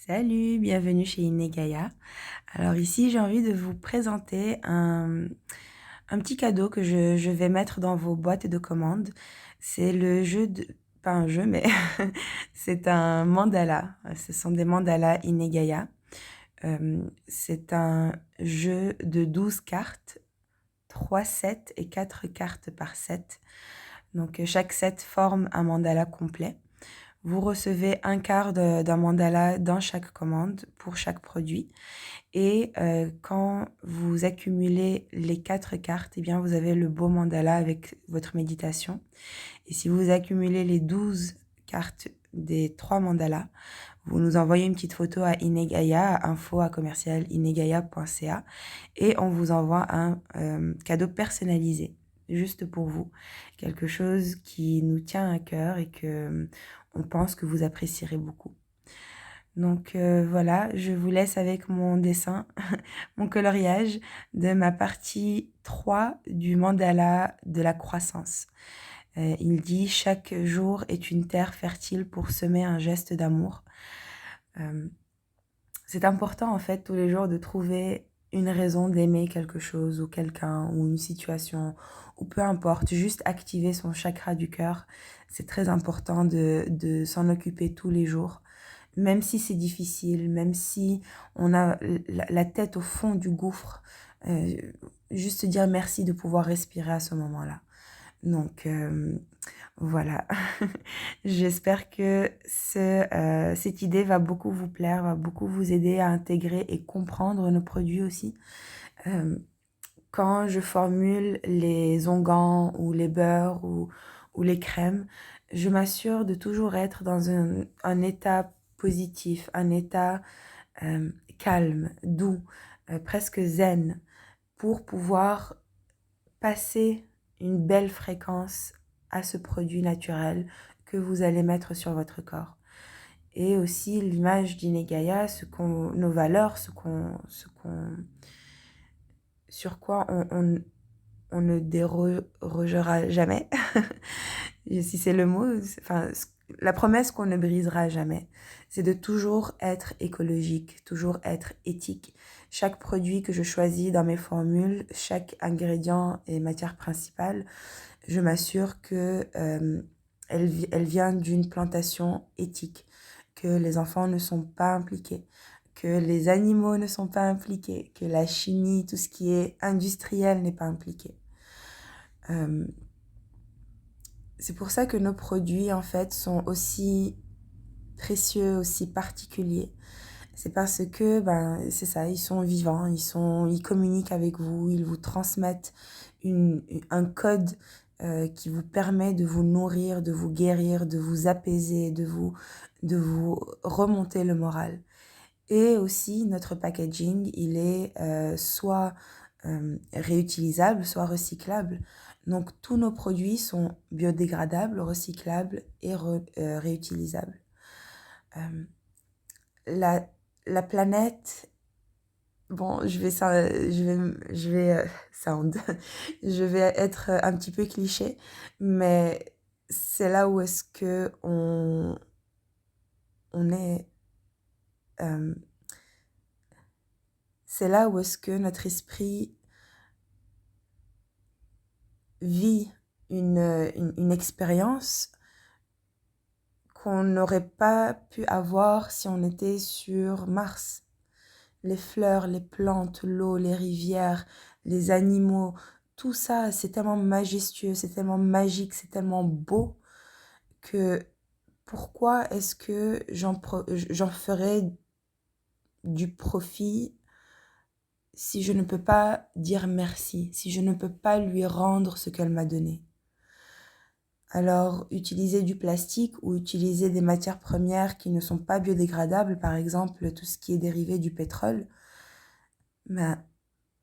Salut, bienvenue chez Inegaya. Alors ici, j'ai envie de vous présenter un petit cadeau que je vais mettre dans vos boîtes de commandes. C'est le jeu de... Pas un jeu, mais c'est un mandala. Ce sont des mandalas Inegaya. C'est un jeu de 12 cartes, 3 sets et 4 cartes par set. Donc chaque set forme un mandala complet. Vous recevez un quart d'un mandala dans chaque commande pour chaque produit. Et quand vous accumulez les 4 cartes, eh bien, vous avez le beau mandala avec votre méditation. Et si vous accumulez les 12 cartes des 3 mandalas, vous nous envoyez une petite photo à Inegaya, à info@inegaya.ca et on vous envoie un cadeau personnalisé, juste pour vous. Quelque chose qui nous tient à cœur et que on pense que vous apprécierez beaucoup. Donc voilà, je vous laisse avec mon dessin, mon coloriage de ma partie 3 du mandala de la croissance. Il dit: chaque jour est une terre fertile pour semer un geste d'amour. C'est important en fait tous les jours de trouver une raison d'aimer quelque chose ou quelqu'un ou une situation ou peu importe, juste activer son chakra du cœur. C'est très important de s'en occuper tous les jours. Même si c'est difficile, même si on a la tête au fond du gouffre, euh, juste dire merci de pouvoir respirer à ce moment-là. Donc voilà, j'espère que cette idée va beaucoup vous plaire, va beaucoup vous aider à intégrer et comprendre nos produits aussi. Euh, Quand je formule les onguents ou les beurres ou les crèmes, je m'assure de toujours être dans un état positif, un état calme, doux, presque zen, pour pouvoir passer une belle fréquence à ce produit naturel que vous allez mettre sur votre corps. Et aussi l'image d'Inegaya, nos valeurs, sur quoi on ne dérogera jamais. Si c'est le mot, enfin, la promesse qu'on ne brisera jamais, c'est de toujours être écologique, toujours être éthique. Chaque produit que je choisis dans mes formules, chaque ingrédient et matière principale, je m'assure que elle vient d'une plantation éthique, que les enfants ne sont pas impliqués, que les animaux ne sont pas impliqués, que la chimie, tout ce qui est industriel n'est pas impliqué. C'est pour ça que nos produits, en fait, sont aussi précieux, aussi particuliers. C'est parce que, c'est ça, ils sont vivants, ils communiquent avec vous, ils vous transmettent un code qui vous permet de vous nourrir, de vous guérir, de vous apaiser, de vous remonter le moral. Et aussi, notre packaging, il est soit réutilisable, soit recyclable. Donc, tous nos produits sont biodégradables, recyclables et réutilisables. Euh, la, la planète, bon, sound, je vais être un petit peu cliché, mais c'est là où est-ce que on est, euh, c'est là où est-ce que notre esprit vit une expérience qu'on n'aurait pas pu avoir si on était sur Mars. Les fleurs, les plantes, l'eau, les rivières, les animaux, tout ça, c'est tellement majestueux, c'est tellement magique, c'est tellement beau que pourquoi est-ce que j'en ferais du profit si je ne peux pas dire merci, si je ne peux pas lui rendre ce qu'elle m'a donné? Alors, utiliser du plastique ou utiliser des matières premières qui ne sont pas biodégradables, par exemple tout ce qui est dérivé du pétrole, ben,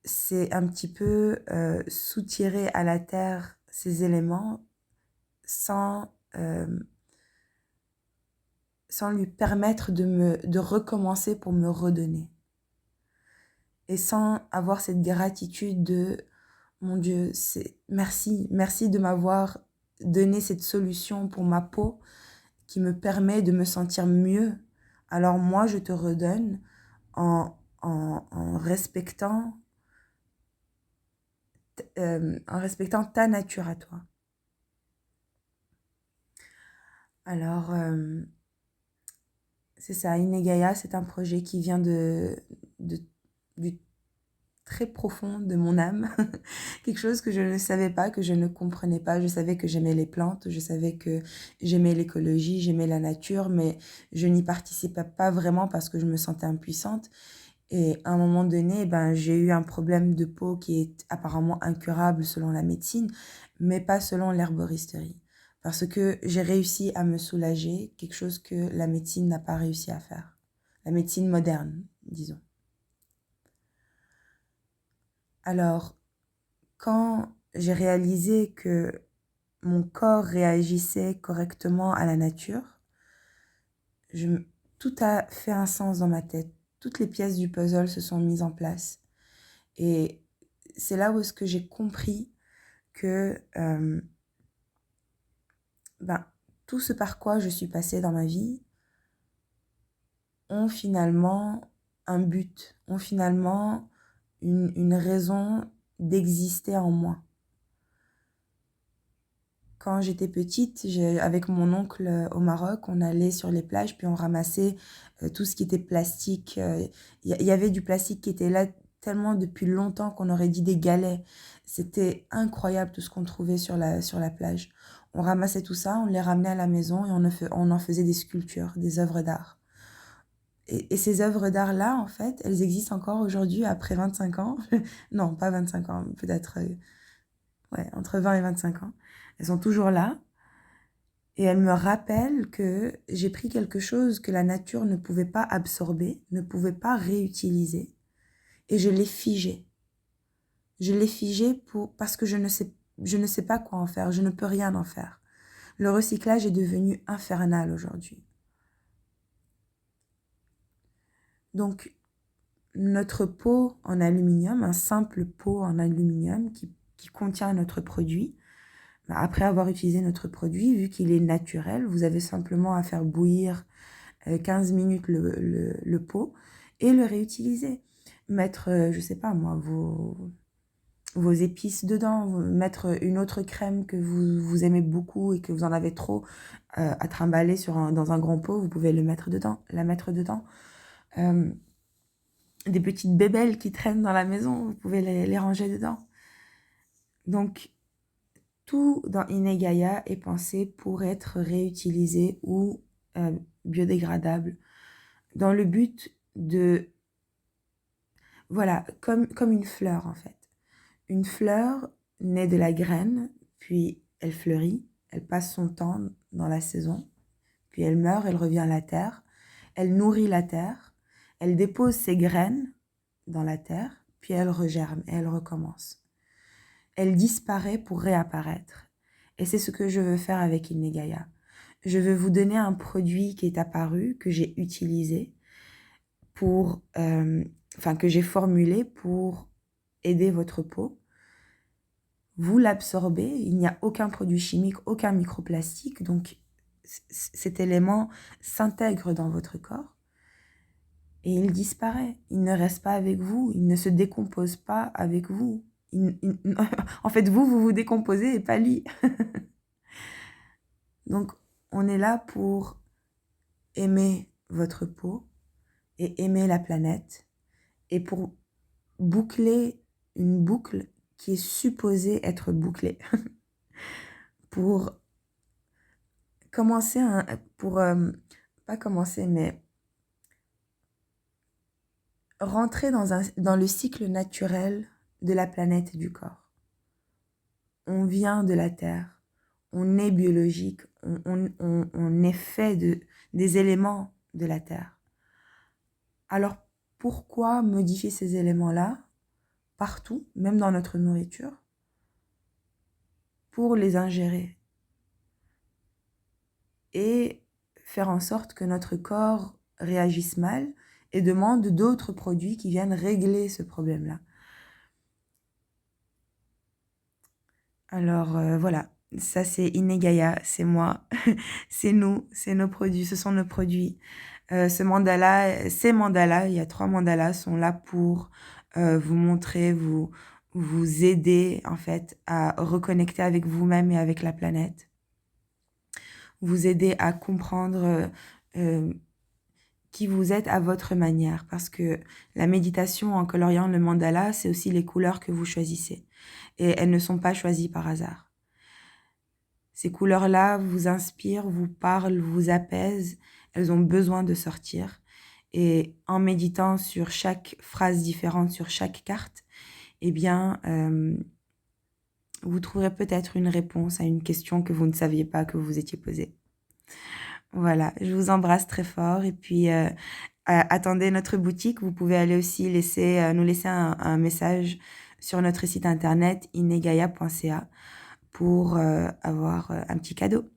c'est un petit peu soutirer à la terre ces éléments sans, sans lui permettre de recommencer pour me redonner. Et sans avoir cette gratitude de, mon Dieu, merci de m'avoir donné cette solution pour ma peau qui me permet de me sentir mieux Alors moi, je te redonne en respectant ta nature à toi. Alors, c'est ça, Inegaya, c'est un projet qui vient du très profond de mon âme. Quelque chose que je ne savais pas, que je ne comprenais pas. Je savais que j'aimais les plantes, je savais que j'aimais l'écologie, j'aimais la nature, mais je n'y participais pas vraiment parce que je me sentais impuissante. Et à un moment donné, ben, j'ai eu un problème de peau qui est apparemment incurable selon la médecine, mais pas selon l'herboristerie. Parce que j'ai réussi à me soulager, quelque chose que la médecine n'a pas réussi à faire. La médecine moderne, disons. Alors, quand j'ai réalisé que mon corps réagissait correctement à la nature, je, tout a fait un sens dans ma tête. Toutes les pièces du puzzle se sont mises en place. Et c'est là où est-ce que j'ai compris que ben, tout ce par quoi je suis passée dans ma vie ont finalement un but, ont finalement une raison d'exister en moi. Quand j'étais petite, avec mon oncle au Maroc, on allait sur les plages, puis on ramassait tout ce qui était plastique. Il y avait du plastique qui était là tellement depuis longtemps qu'on aurait dit des galets. C'était incroyable tout ce qu'on trouvait sur la plage. On ramassait tout ça, on les ramenait à la maison et on en faisait des sculptures, des œuvres d'art. Et ces œuvres d'art-là, en fait, elles existent encore aujourd'hui après 25 ans. Non, pas 25 ans, peut-être ouais, entre 20 et 25 ans. Elles sont toujours là. Et elles me rappellent que j'ai pris quelque chose que la nature ne pouvait pas absorber, ne pouvait pas réutiliser. Et je l'ai figé. Je l'ai figé parce que je ne sais pas quoi en faire. Je ne peux rien en faire. Le recyclage est devenu infernal aujourd'hui. Donc, notre pot en aluminium, un simple pot en aluminium qui contient notre produit, après avoir utilisé notre produit, vu qu'il est naturel, vous avez simplement à faire bouillir 15 minutes le pot et le réutiliser. Mettre, je sais pas moi, vos épices dedans, mettre une autre crème que vous aimez beaucoup et que vous en avez trop à trimballer dans un grand pot, vous pouvez la mettre dedans. Des petites bébelles qui traînent dans la maison, vous pouvez les ranger dedans. Donc, tout dans Inegaya est pensé pour être réutilisé ou biodégradable, dans le but de... Voilà, comme une fleur en fait. Une fleur naît de la graine, puis elle fleurit, elle passe son temps dans la saison, puis elle meurt, elle revient à la terre, elle nourrit la terre, elle dépose ses graines dans la terre, puis elle regerme et elle recommence. Elle disparaît pour réapparaître. Et c'est ce que je veux faire avec Inegaya. Je veux vous donner un produit qui est apparu, que j'ai utilisé que j'ai formulé pour aider votre peau. Vous l'absorbez, il n'y a aucun produit chimique, aucun microplastique, donc cet élément s'intègre dans votre corps et il disparaît. Il ne reste pas avec vous, il ne se décompose pas avec vous. En fait, vous vous décomposez et pas lui. Donc, on est là pour aimer votre peau et aimer la planète et pour boucler une boucle qui est supposée être bouclée. Pour commencer, pas commencer, mais rentrer dans le cycle naturel de la planète et du corps. On vient de la Terre, on est biologique, on est fait des éléments de la Terre. Alors, pourquoi modifier ces éléments-là partout, même dans notre nourriture, pour les ingérer et faire en sorte que notre corps réagisse mal et demande d'autres produits qui viennent régler ce problème-là. Alors voilà, ça c'est Inegaya, c'est moi, c'est nous, c'est nos produits, ce sont nos produits. Ces mandalas, il y a 3 mandalas, sont là pour vous montrer, vous aider en fait à reconnecter avec vous-même et avec la planète, vous aider à comprendre euh, qui vous êtes à votre manière, parce que la méditation en coloriant le mandala, c'est aussi les couleurs que vous choisissez, et elles ne sont pas choisies par hasard. Ces couleurs-là vous inspirent, vous parlent, vous apaisent, elles ont besoin de sortir. Et en méditant sur chaque phrase différente, sur chaque carte, eh bien, vous trouverez peut-être une réponse à une question que vous ne saviez pas que vous vous étiez posée. Voilà, je vous embrasse très fort et puis attendez notre boutique. Vous pouvez aller aussi nous laisser un message sur notre site internet inegaya.ca pour avoir un petit cadeau.